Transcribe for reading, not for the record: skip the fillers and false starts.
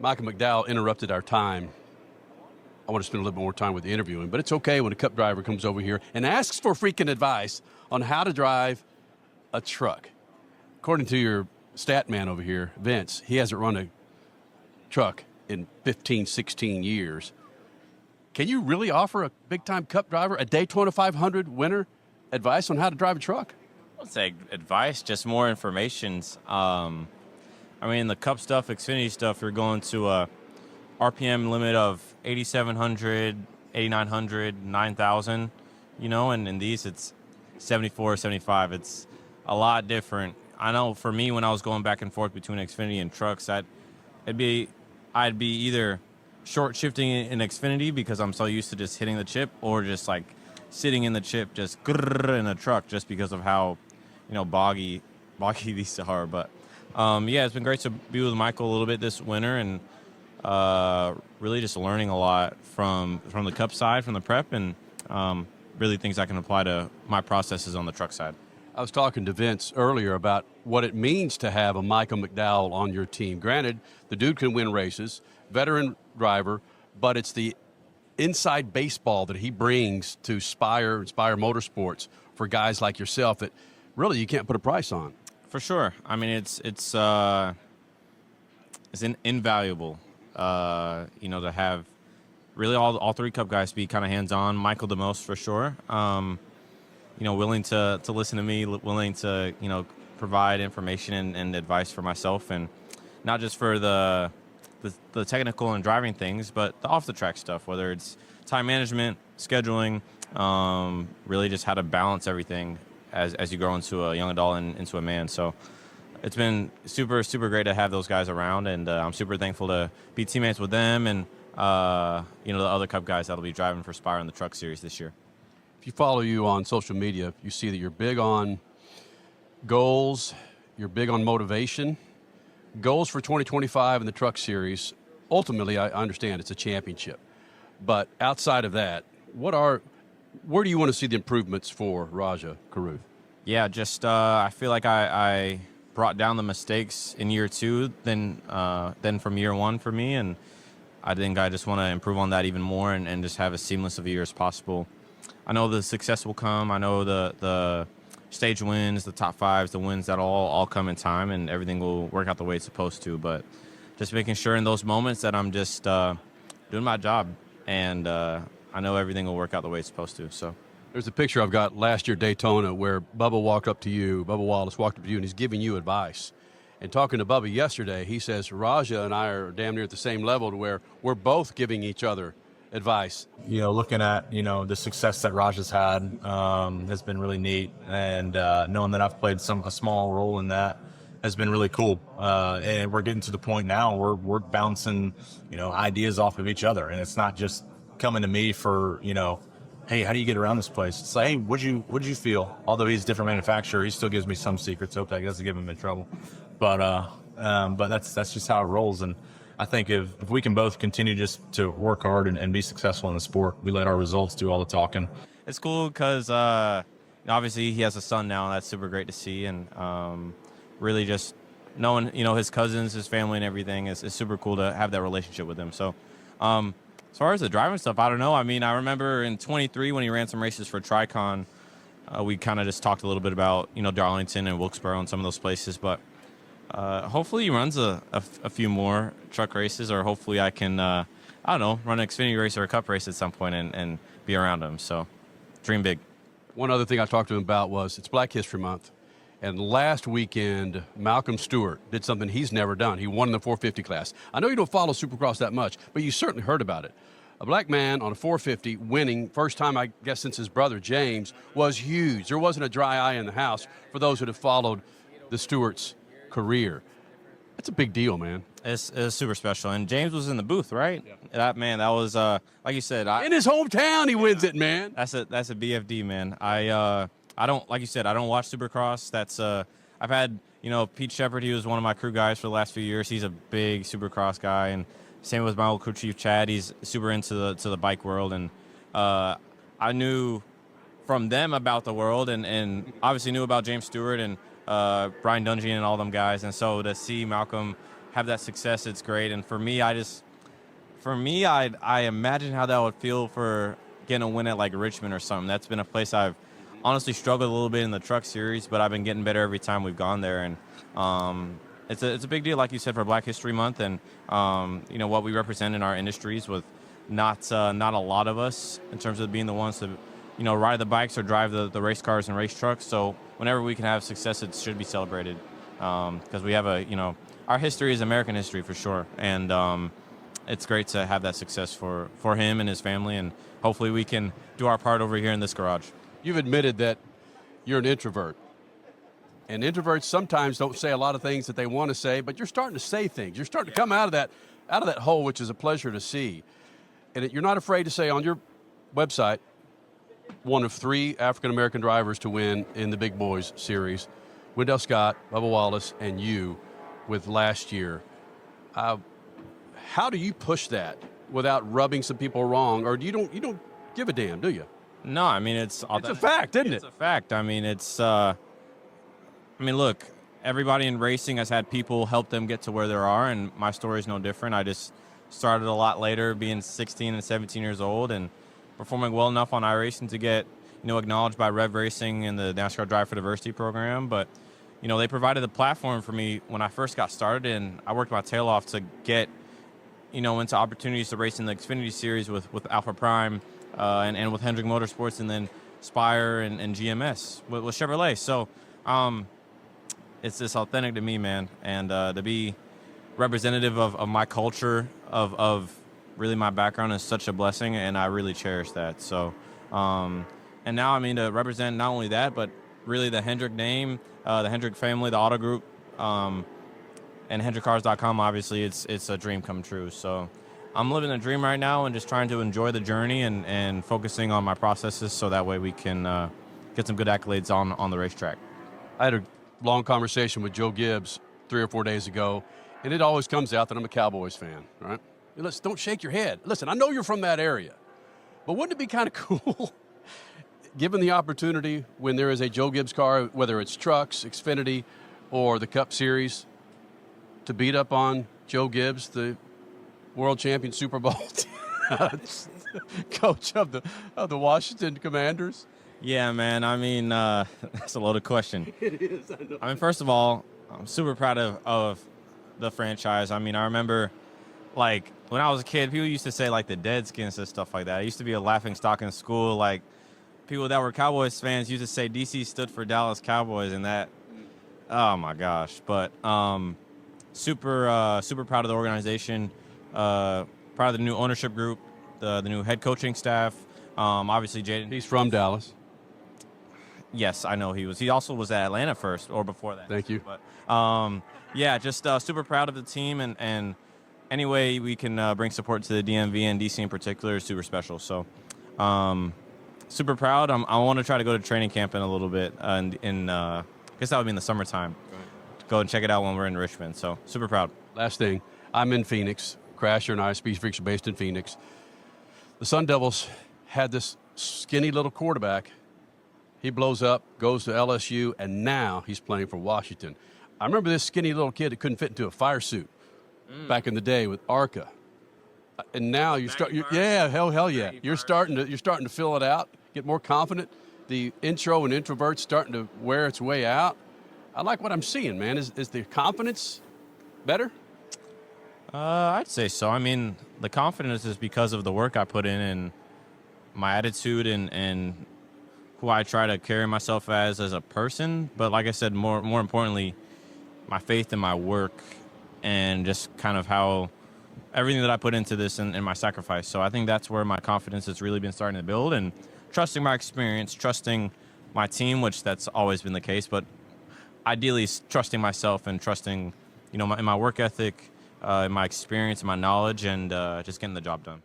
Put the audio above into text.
Michael McDowell interrupted our time. I want to spend a little bit more time with the interviewing, but it's okay when a Cup driver comes over here and asks for freaking advice on how to drive a truck. According to your stat man over here, Vince, he hasn't run a truck in 15, 16 years. Can you really offer a big-time Cup driver, a Daytona 500 winner, advice on how to drive a truck? I would say advice, just more information. I mean, the Cup stuff, Xfinity stuff, you're going to a RPM limit of 8,700, 8,900, 9,000, you know, and in these it's 74, 75. It's a lot different. I know for me, when I was going back and forth between Xfinity and trucks, I'd be either short shifting in Xfinity because I'm so used to just hitting the chip, or just like sitting in the chip, just in a truck, just because of how, you know, boggy these are. But yeah, it's been great to be with Michael a little bit this winter, and really just learning a lot from the Cup side, from the prep, and really things I can apply to my processes on the truck side. I was talking to Vince earlier about what it means to have a Michael McDowell on your team. Granted, the dude can win races, veteran driver, but it's the inside baseball that he brings to Spire Motorsports for guys like yourself that really you can't put a price on. For sure. I mean, it's invaluable, you know, to have really all three Cup guys be kind of hands-on. Michael the most, for sure. You know, willing to listen to me, willing to, you know, provide information and advice for myself, and not just for the technical and driving things, but the off-the-track stuff, whether it's time management, scheduling, really just how to balance everything as you grow into a young adult and into a man. So it's been super, super great to have those guys around, and I'm super thankful to be teammates with them and, you know, the other Cup guys that'll be driving for Spire in the Truck Series this year. If you follow you on social media, you see that you're big on goals, you're big on motivation. Goals for 2025 in the Truck Series, ultimately, I understand it's a championship. But outside of that, where do you want to see the improvements for Rajah Caruth? Yeah, just I feel like I brought down the mistakes in year two than from year one for me, and I think I just want to improve on that even more and just have as seamless of a year as possible. I know the success will come. I know the stage wins, the top fives, the wins, that'll all come in time, and everything will work out the way it's supposed to. But just making sure in those moments that I'm just doing my job, and I know everything will work out the way it's supposed to. So there's a picture I've got last year Daytona where Bubba Wallace walked up to you, and he's giving you advice. And talking to Bubba yesterday, he says Rajah and I are damn near at the same level to where we're both giving each other advice. You know, looking at, you know, the success that Rajah's had has been really neat, and knowing that I've played a small role in that has been really cool. And we're getting to the point now where we're bouncing, you know, ideas off of each other, and it's not just coming to me for, you know, hey, how do you get around this place? It's like, hey, what'd you feel? Although he's a different manufacturer, he still gives me some secrets. Hope that doesn't get him in trouble. But that's just how it rolls. And I think if we can both continue just to work hard and be successful in the sport, we let our results do all the talking. It's cool because obviously he has a son now, and that's super great to see. And really just knowing, you know, his cousins, his family, and everything is super cool to have that relationship with him. So as far as the driving stuff, I don't know. I mean, I remember in 23 when he ran some races for Tricon, we kind of just talked a little bit about, you know, Darlington and Wilkesboro and some of those places. But hopefully he runs a few more truck races, or hopefully I can, I don't know, run an Xfinity race or a Cup race at some point and be around him. So dream big. One other thing I talked to him about was it's Black History Month. And last weekend, Malcolm Stewart did something he's never done. He won in the 450 class. I know you don't follow Supercross that much, but you certainly heard about it. A black man on a 450 winning, first time, I guess, since his brother James, was huge. There wasn't a dry eye in the house for those who have followed the Stewart's career. That's a big deal, man. It's super special. And James was in the booth, right? Yeah. That was, like you said. In his hometown, he wins it, man. That's a BFD, man. I don't, like you said, I don't watch Supercross. That's I've had, you know, Pete Shepard. He was one of my crew guys for the last few years. He's a big Supercross guy, and same with my old crew chief Chad. He's super into the bike world, and I knew from them about the world, and obviously knew about James Stewart and Brian Dungy and all them guys. And so to see Malcolm have that success, it's great. And for me, I imagine how that would feel for getting a win at like Richmond or something. That's been a place I've honestly struggled a little bit in the truck series, but I've been getting better every time we've gone there. And it's a big deal, like you said, for Black History Month, and what we represent in our industries with not a lot of us in terms of being the ones to ride the bikes or drive the race cars and race trucks. So whenever we can have success, it should be celebrated, because we have our history is American history for sure, and it's great to have that success for him and his family, and hopefully we can do our part over here in this garage. You've admitted that you're an introvert. And introverts sometimes don't say a lot of things that they want to say, but you're starting to say things. You're starting to come out of that hole, which is a pleasure to see. And you're not afraid to say on your website, one of 3 African-American drivers to win in the Big Boys series, Wendell Scott, Bubba Wallace, and you with last year. How do you push that without rubbing some people wrong, or you don't give a damn, do you? No, I mean, it's a fact, isn't it? It's a fact. I mean, look, everybody in racing has had people help them get to where they are, and my story is no different. I just started a lot later, being 16 and 17 years old, and performing well enough on iRacing to get, acknowledged by Rev Racing and the NASCAR Drive for Diversity program. But, they provided the platform for me when I first got started, and I worked my tail off to get, into opportunities to race in the Xfinity Series with Alpha Prime and with Hendrick Motorsports, and then Spire and GMS with Chevrolet. So, it's just authentic to me, man, and to be representative of my culture, of really my background is such a blessing, and I really cherish that. So, and now, to represent not only that, but really the Hendrick name, the Hendrick family, the auto group, and HendrickCars.com, obviously, it's a dream come true. So I'm living a dream right now and just trying to enjoy the journey and focusing on my processes so that way we can get some good accolades on the racetrack. I had a long conversation with Joe Gibbs 3 or 4 days ago, and it always comes out that I'm a Cowboys fan, right? Listen, don't shake your head. Listen, I know you're from that area, but wouldn't it be kind of cool, given the opportunity when there is a Joe Gibbs car, whether it's trucks, Xfinity, or the Cup Series, to beat up on Joe Gibbs, the world champion Super Bowl coach of the Washington Commanders? Yeah, man. That's a loaded question. It is. I know. First of all, I'm super proud of the franchise. I remember, like, when I was a kid, people used to say, like, the Deadskins and stuff like that. It used to be a laughing stock in school. Like, people that were Cowboys fans used to say DC stood for Dallas Cowboys, and that, oh, my gosh. But super proud of the organization, proud of the new ownership group, the new head coaching staff. Obviously, Jaden. He's from Dallas. Yes, I know he was. He also was at Atlanta first, or before that. Thank you. But yeah, just super proud of the team, and any way we can bring support to the DMV and DC in particular is super special. So super proud. I want to try to go to training camp in a little bit, and I guess that would be in the summertime. Right. Go and check it out when we're in Richmond. So super proud. Last thing, I'm in Phoenix. Crasher and I, SpeedFreaks, are based in Phoenix. The Sun Devils had this skinny little quarterback. He blows up, goes to LSU, and now he's playing for Washington. I remember this skinny little kid that couldn't fit into a fire suit back in the day with ARCA. And now hell yeah. You're starting to fill it out, get more confident. The intro and introvert's starting to wear its way out. I like what I'm seeing, man. Is the confidence better? I'd say so. The confidence is because of the work I put in and my attitude and who I try to carry myself as a person. But like I said, more importantly, my faith in my work and just kind of how everything that I put into this and my sacrifice. So I think that's where my confidence has really been starting to build, and trusting my experience, trusting my team, which that's always been the case, but ideally trusting myself and trusting, in my work ethic, in my experience, my knowledge, and just getting the job done.